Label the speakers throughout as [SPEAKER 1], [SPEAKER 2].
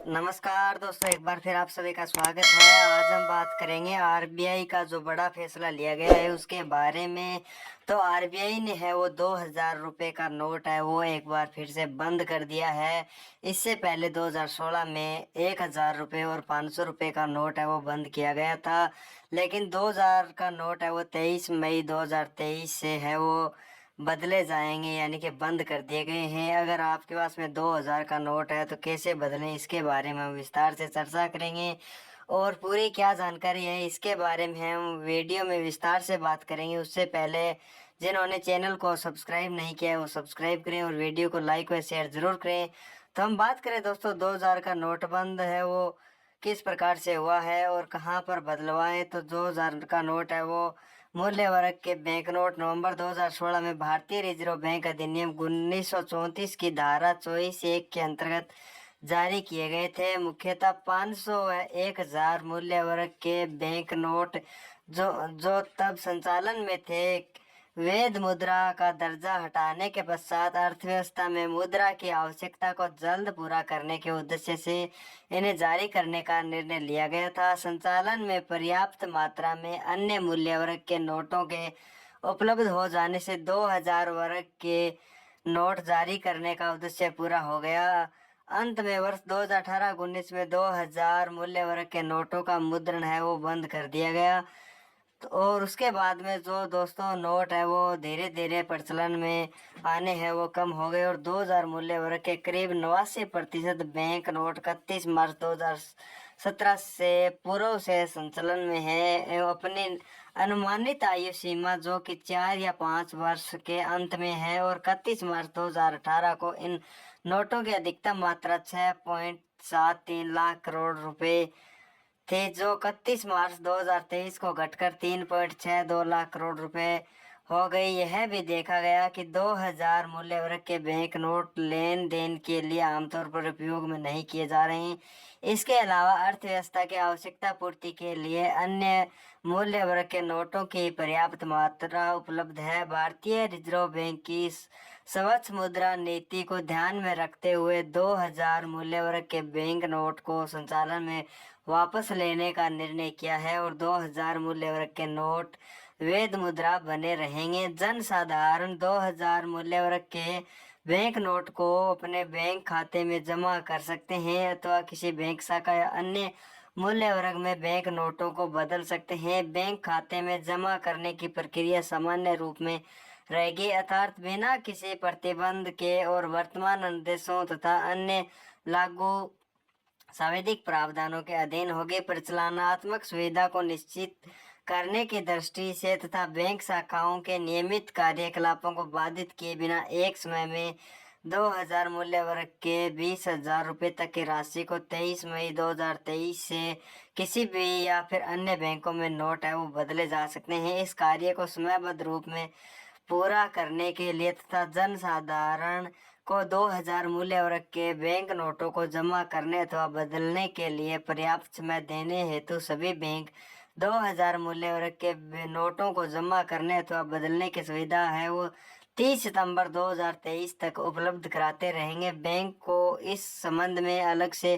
[SPEAKER 1] नमस्कार दोस्तों, एक बार फिर आप सभी का स्वागत है। आज हम बात करेंगे आरबीआई का जो बड़ा फैसला लिया गया है उसके बारे में। तो आरबीआई ने है वो 2000 रुपये का नोट है वो एक बार फिर से बंद कर दिया है। इससे पहले 2016 में 1000 रुपये और 500 रुपये का नोट है वो बंद किया गया था। लेकिन 2000 का नोट है वो 23 मई 2023 से है वो बदले जाएंगे, यानी कि बंद कर दिए गए हैं। अगर आपके पास में 2000 का नोट है तो कैसे बदलें, इसके बारे में हम विस्तार से चर्चा करेंगे। और पूरी क्या जानकारी है इसके बारे में हम वीडियो में विस्तार से बात करेंगे। उससे पहले जिन्होंने चैनल को सब्सक्राइब नहीं किया है वो सब्सक्राइब करें और वीडियो को लाइक व शेयर ज़रूर करें। तो हम बात करें दोस्तों, 2000 का नोट बंद है वो किस प्रकार से हुआ है और कहाँ पर बदलवाएं। तो 2000 का नोट है वो मूल्य वर्ग के बैंक नोट नवंबर 2016 में भारतीय रिजर्व बैंक अधिनियम 1934 की धारा 24(1) के अंतर्गत जारी किए गए थे। मुख्यतः 500 व 1000 मूल्य वर्ग के बैंक नोट जो तब संचालन में थे, वैध मुद्रा का दर्जा हटाने के पश्चात अर्थव्यवस्था में मुद्रा की आवश्यकता को जल्द पूरा करने के उद्देश्य से इन्हें जारी करने का निर्णय लिया गया था। संचालन में पर्याप्त मात्रा में अन्य मूल्य वर्ग के नोटों के उपलब्ध हो जाने से 2000 वर्ग के नोट जारी करने का उद्देश्य पूरा हो गया। अंत में वर्ष 2018-19 में 2000 मूल्य वर्ग के नोटों का मुद्रण है वो बंद कर दिया गया। तो और उसके बाद में जो दोस्तों नोट है वो धीरे धीरे प्रचलन में आने हैं वो कम हो गए और 2000 मूल्य वर्ग के करीब 89% बैंक नोट 31 मार्च 2017 से पूर्व से संचलन में है एवं अपनी अनुमानित आयु सीमा जो कि 4 या 5 वर्ष के अंत में है। और 31 मार्च 2018 को इन नोटों की अधिकतम मात्रा 6.73 लाख करोड़ रुपए थे, जो 31 मार्च 2023 को घटकर 3.62 लाख करोड़ रुपए हो गई। यह भी देखा गया कि 2000 मूल्य वर्ग के बैंक नोट लेन देन के लिए आमतौर पर उपयोग में नहीं किए जा रहे हैं। इसके अलावा अर्थव्यवस्था की आवश्यकता पूर्ति के लिए अन्य मूल्य वर्ग के नोटों की पर्याप्त मात्रा उपलब्ध है। भारतीय रिजर्व बैंक की स्वच्छ मुद्रा नीति को ध्यान में रखते हुए 2000 मूल्य वर्ग के बैंक नोट को संचालन में वापस लेने का निर्णय किया है और 2000 मूल्य वर्ग के नोट वैध मुद्रा बने रहेंगे। जन साधारण 2000 मूल्य वर्ग के बैंक नोट को अपने बैंक खाते में जमा कर सकते हैं अथवा किसी बैंक शाखा या अन्य मूल्य वर्ग में बैंक नोटों को बदल सकते हैं। बैंक खाते में जमा करने की प्रक्रिया सामान्य रूप में रहेगी, अर्थात बिना किसी प्रतिबंध के और वर्तमान निर्देशों तथा अन्य लागू संवैधानिक प्रावधानों के अधीन होगी। परिचालनात्मक सुविधा को निश्चित करने की दृष्टि से तथा बैंक शाखाओं के नियमित कार्यकलापों को बाधित किए बिना एक समय में 2000 मूल्य वर्ग के 20,000 रुपये तक की राशि को 23 मई 2023 से किसी भी या फिर अन्य बैंकों में नोट है वो बदले जा सकते हैं। इस कार्य को समयबद्ध रूप में पूरा करने के लिए तथा जन साधारण को 2000 मूल्य वर्ग के बैंक नोटों को जमा करने अथवा बदलने के लिए पर्याप्त समय देने हेतु सभी बैंक 2000 मूल्य वर्ग के नोटों को जमा करने अथवा बदलने की सुविधा है वो 30 सितंबर 2023 तक उपलब्ध कराते रहेंगे। बैंक को इस संबंध में अलग से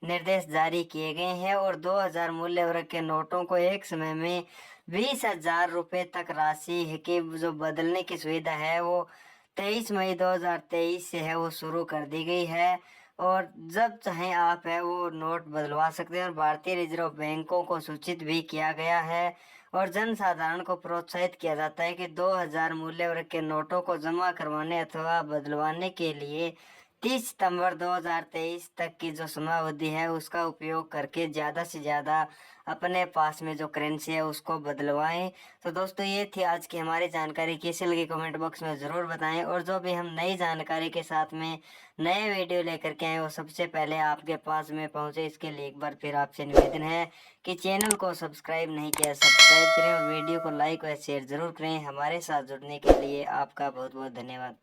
[SPEAKER 1] निर्देश जारी किए गए हैं और 2000 मूल्य वर्ग के नोटों को एक समय में 20,000 रुपये तक राशि की जो बदलने की सुविधा है वो 23 मई 2023 से है वो शुरू कर दी गई है और जब चाहें आप है वो नोट बदलवा सकते हैं। और भारतीय रिजर्व बैंकों को सूचित भी किया गया है और जन साधारण को प्रोत्साहित किया जाता है कि 2000 मूल्य वर्ग के नोटों को जमा करवाने अथवा बदलवाने के लिए 30 सितंबर 2023 तक की जो समयावधि है उसका उपयोग करके ज़्यादा से ज़्यादा अपने पास में जो करेंसी है उसको बदलवाएं। तो दोस्तों ये थी आज की हमारी जानकारी, कैसी लगी कमेंट बॉक्स में ज़रूर बताएं। और जो भी हम नई जानकारी के साथ में नए वीडियो लेकर के आए वो सबसे पहले आपके पास में पहुंचे, इसके लिए एक बार फिर आपसे निवेदन है कि चैनल को सब्सक्राइब नहीं किया सब्सक्राइब करें और वीडियो को लाइक व शेयर ज़रूर करें। हमारे साथ जुड़ने के लिए आपका बहुत बहुत धन्यवाद।